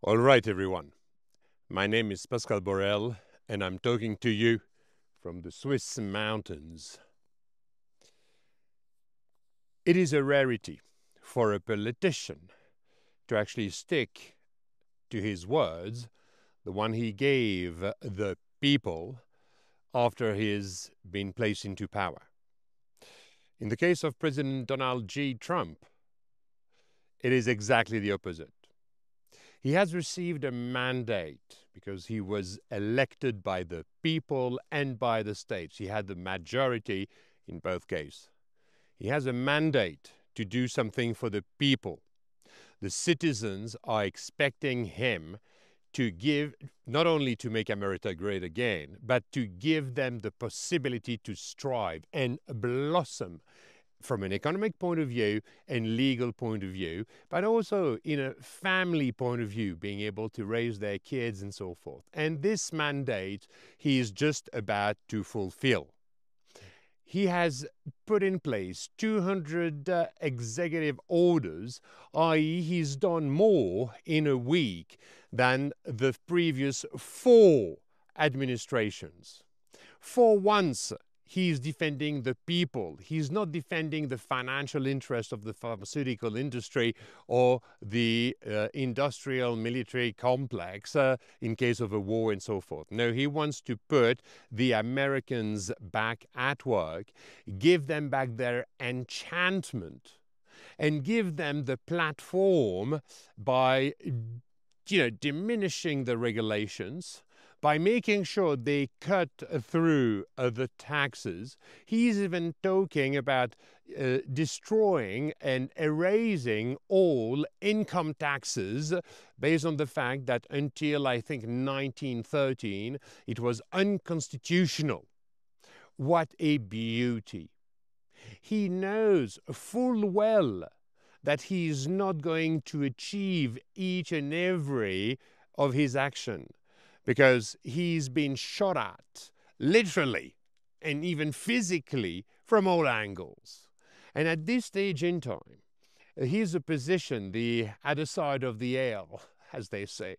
All right, everyone. My name is Pascal Borel, and I'm talking to you from the Swiss mountains. It is a rarity for a politician to actually stick to his words, the one he gave the people after he's been placed into power. In the case of President Donald J. Trump, it is exactly the opposite. He has received a mandate because he was elected by the people and by the states. He had the majority in both cases. He has a mandate to do something for the people. The citizens are expecting him to give, not only to make America great again, but to give them the possibility to strive and blossom from an economic point of view and legal point of view, but also in a family point of view, being able to raise their kids and so forth. And this mandate he is just about to fulfill. He has put in place 200 executive orders, i.e., he's done more in a week than the previous 4 administrations. For once, he's defending the people. He's not defending the financial interest of the pharmaceutical industry or the industrial military complex in case of a war and so forth. No, he wants to put the Americans back at work, give them back their enchantment, and give them the platform by diminishing the regulations, by making sure they cut through the taxes. He's even talking about destroying and erasing all income taxes based on the fact that until, I think, 1913, it was unconstitutional. What a beauty. He knows full well that he is not going to achieve each and every of his action because he's been shot at, literally, and even physically, from all angles. And at this stage in time, he's a position, the other side of the ale, as they say,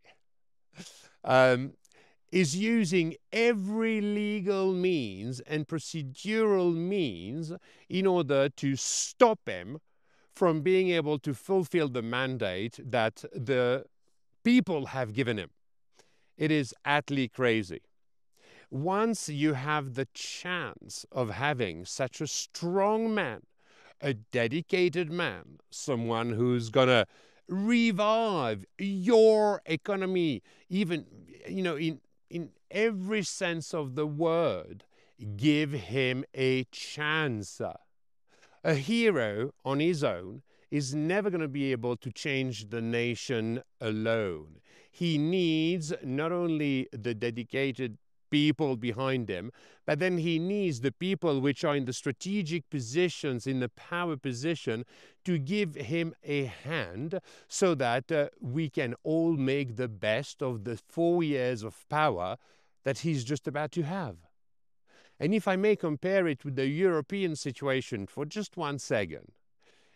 is using every legal means and procedural means in order to stop him from being able to fulfill the mandate that the people have given him. It is utterly crazy. Once you have the chance of having such a strong man, a dedicated man, someone who's going to revive your economy, even, in every sense of the word, give him a chance. A hero on his own is never going to be able to change the nation alone. He needs not only the dedicated people behind him, but then he needs the people which are in the strategic positions, in the power position, to give him a hand so that we can all make the best of the 4 years of power that he's just about to have. And if I may compare it with the European situation for just 1 second,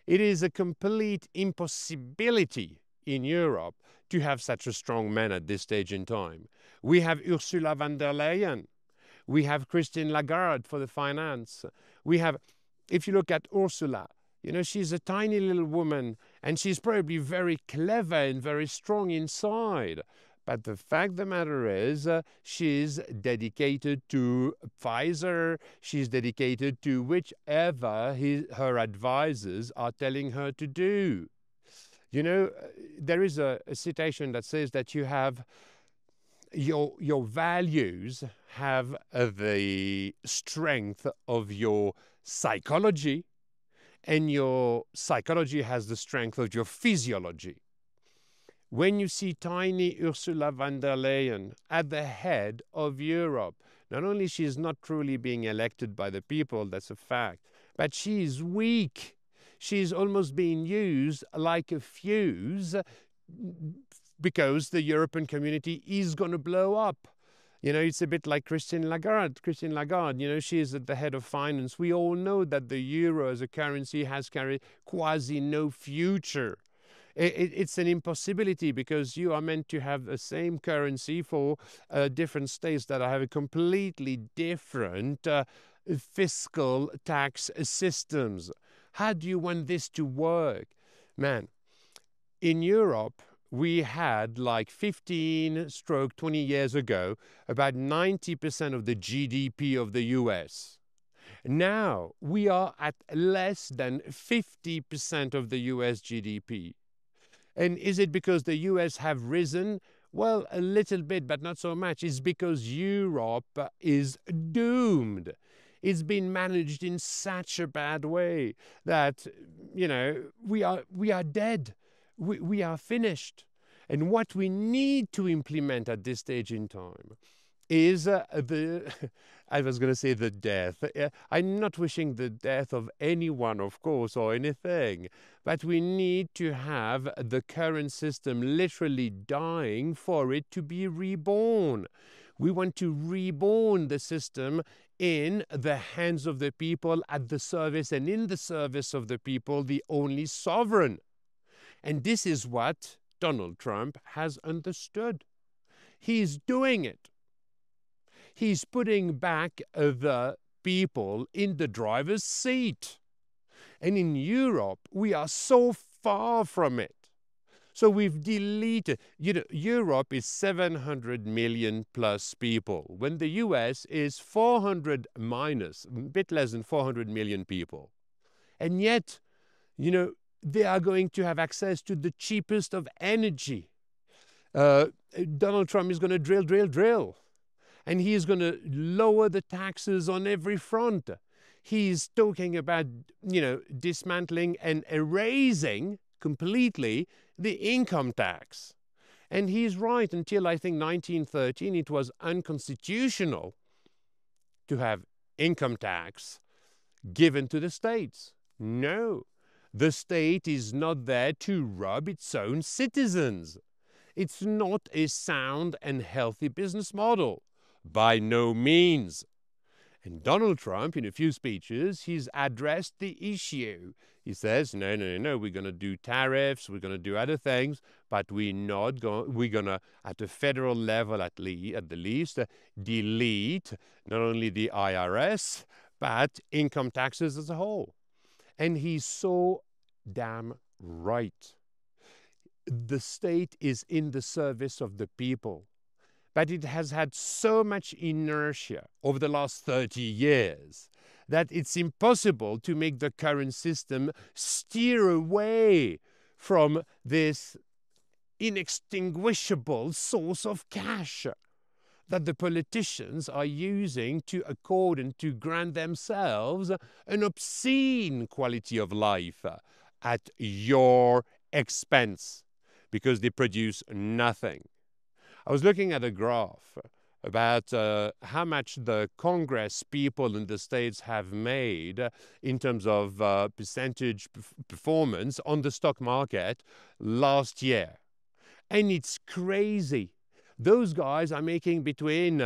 it is a complete impossibility in Europe to have such a strong man at this stage in time. We have Ursula von der Leyen. We have Christine Lagarde for the finance. We have, if you look at Ursula, she's a tiny little woman and she's probably very clever and very strong inside. But the fact of the matter is, she's dedicated to Pfizer. She's dedicated to whichever her advisors are telling her to do. There is a citation that says that you have your values have the strength of your psychology, and your psychology has the strength of your physiology. When you see tiny Ursula von der Leyen at the head of Europe, not only she is not truly being elected by the people, that's a fact, but she is weak. She is almost being used like a fuse because the European community is going to blow up. It's a bit like Christine Lagarde. Christine Lagarde, she is at the head of finance. We all know that the euro as a currency has carried quasi no future. It's an impossibility because you are meant to have the same currency for different states that have a completely different fiscal tax systems. How do you want this to work? Man, in Europe, we had like 15 stroke 20 years ago about 90% of the GDP of the US. Now we are at less than 50% of the US GDP. And is it because the US have risen? Well, a little bit, but not so much. It's because Europe is doomed. It's been managed in such a bad way that, we are dead. We are finished. And what we need to implement at this stage in time is I was going to say the death. I'm not wishing the death of anyone, of course, or anything, but we need to have the current system literally dying for it to be reborn. We want to reborn the system in the hands of the people, at the service, and in the service of the people, the only sovereign. And this is what Donald Trump has understood. He's doing it. He's putting back the people in the driver's seat. And in Europe, we are so far from it. So we've deleted, Europe is 700 million plus people, when the US is 400 minus, a bit less than 400 million people. And yet, they are going to have access to the cheapest of energy. Donald Trump is going to drill. And he is going to lower the taxes on every front. He's talking about, dismantling and erasing completely the income tax. And he's right. Until I think 1913, it was unconstitutional to have income tax given to the states. No, the state is not there to rob its own citizens. It's not a sound and healthy business model. By no means. And Donald Trump, in a few speeches, he's addressed the issue. He says, no, we're going to do tariffs, we're going to do other things, but we're going to, at a federal level at the least, delete not only the IRS, but income taxes as a whole. And he's so damn right. The state is in the service of the people. But it has had so much inertia over the last 30 years that it's impossible to make the current system steer away from this inextinguishable source of cash that the politicians are using to accord and to grant themselves an obscene quality of life at your expense, because they produce nothing. I was looking at a graph about how much the Congress people in the States have made in terms of percentage performance on the stock market last year. And it's crazy. Those guys are making between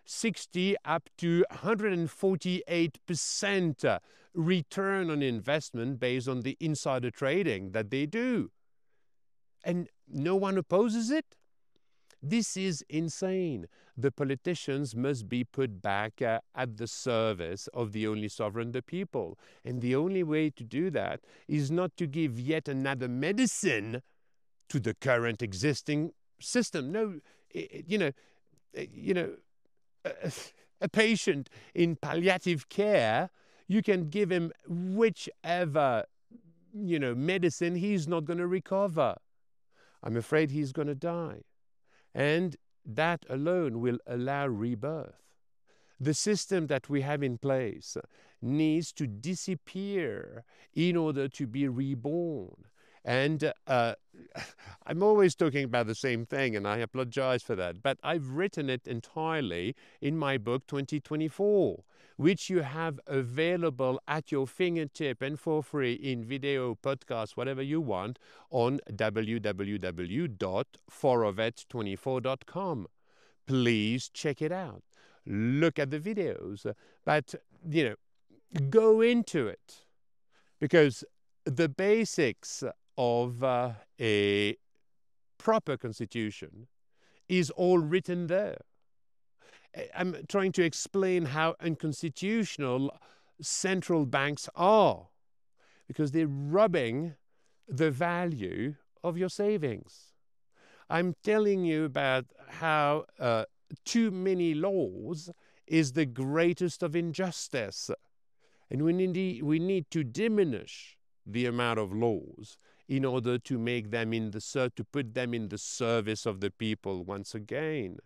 60 up to 148% return on investment based on the insider trading that they do. And no one opposes it? This is insane. The politicians must be put back at the service of the only sovereign, the people. And the only way to do that is not to give yet another medicine to the current existing system. No, a patient in palliative care, you can give him whichever, medicine, he's not going to recover. I'm afraid he's going to die. And that alone will allow rebirth. The system that we have in place needs to disappear in order to be reborn. And I'm always talking about the same thing, and I apologize for that. But I've written it entirely in my book 2024, which you have available at your fingertip and for free in video, podcast, whatever you want, on www.forovet24.com. Please check it out. Look at the videos. But, go into it. Because the basics of a proper constitution is all written there. I'm trying to explain how unconstitutional central banks are, because they're robbing the value of your savings. I'm telling you about how too many laws is the greatest of injustice. And we need to diminish the amount of laws in order to make them to put them in the service of the people once again.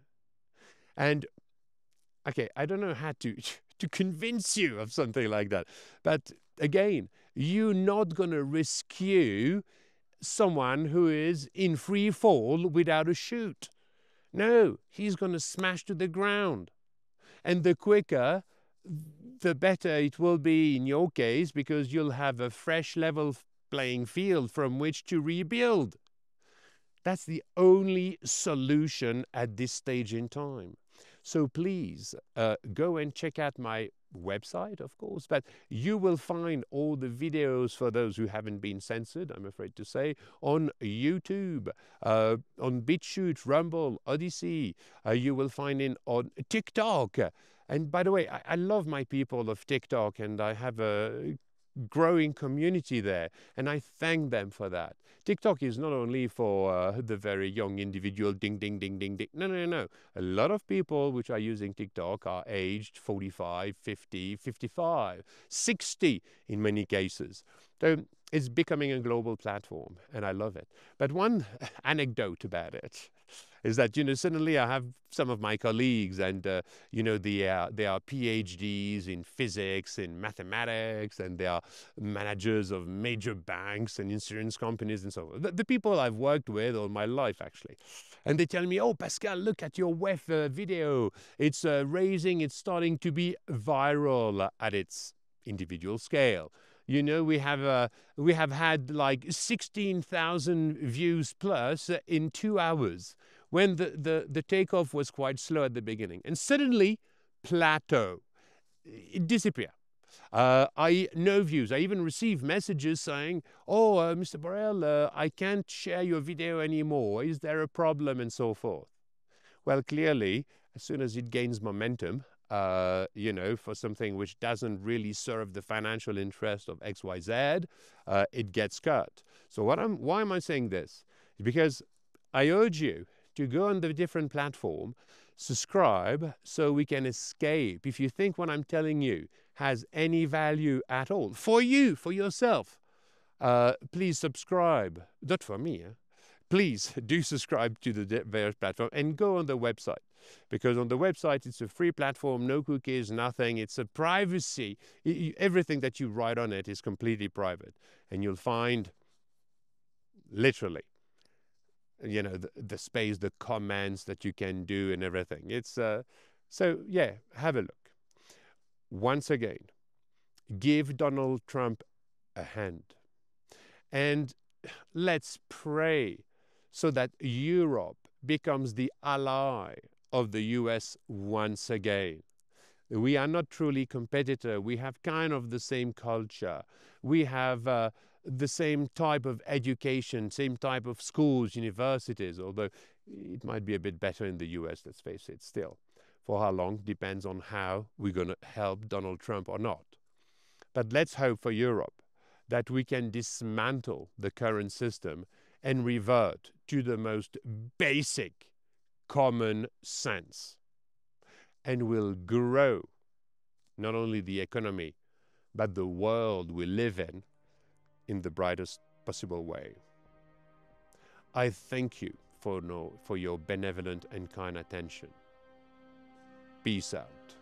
And okay, I don't know how to to convince you of something like that. But again, you're not going to rescue someone who is in free fall without a chute. No, he's going to smash to the ground. And the quicker, the better it will be in your case, because you'll have a fresh level playing field from which to rebuild. That's the only solution at this stage in time. So please go and check out my website, of course, but you will find all the videos, for those who haven't been censored, I'm afraid to say, on YouTube, on BitChute, Rumble, Odyssey. You will find it on TikTok. And by the way, I love my people of TikTok, and I have a growing community there, and I thank them for that. TikTok is not only for the very young individual, ding, ding, ding, ding, ding. No, no, no. A lot of people which are using TikTok are aged 45, 50, 55, 60 in many cases. So it's becoming a global platform, and I love it. But one anecdote about it is that, suddenly I have some of my colleagues, and, they are PhDs in physics, in mathematics, and they are managers of major banks and insurance companies and so on. The people I've worked with all my life, actually. And they tell me, oh, Pascal, look at your WEF video. It's it's starting to be viral at its individual scale. We have had like 16,000 views plus in 2 hours, when the takeoff was quite slow at the beginning. And suddenly, plateau. It disappeared. No views. I even received messages saying, oh, Mr. Borrell, I can't share your video anymore. Is there a problem? And so forth. Well, clearly, as soon as it gains momentum, for something which doesn't really serve the financial interest of XYZ, it gets cut. So why am I saying this? Because I urge you to go on the different platform, subscribe, so we can escape. If you think what I'm telling you has any value at all for you, for yourself, please subscribe. Not for me. Please do subscribe to the various platforms and go on the website, because on the website it's a free platform, no cookies, nothing. It's a privacy. Everything that you write on it is completely private, and you'll find literally the space, the comments that you can do and everything. It's so yeah, have a look. Once again, give Donald Trump a hand, and let's pray so that Europe becomes the ally of the US once again. We are not truly competitor. We have kind of the same culture. We have the same type of education, same type of schools, universities, although it might be a bit better in the US, let's face it, still. For how long depends on how we're going to help Donald Trump or not. But let's hope for Europe that we can dismantle the current system and revert to the most basic common sense. And will grow not only the economy, but the world we live in the brightest possible way. I thank you for your benevolent and kind attention. Peace out.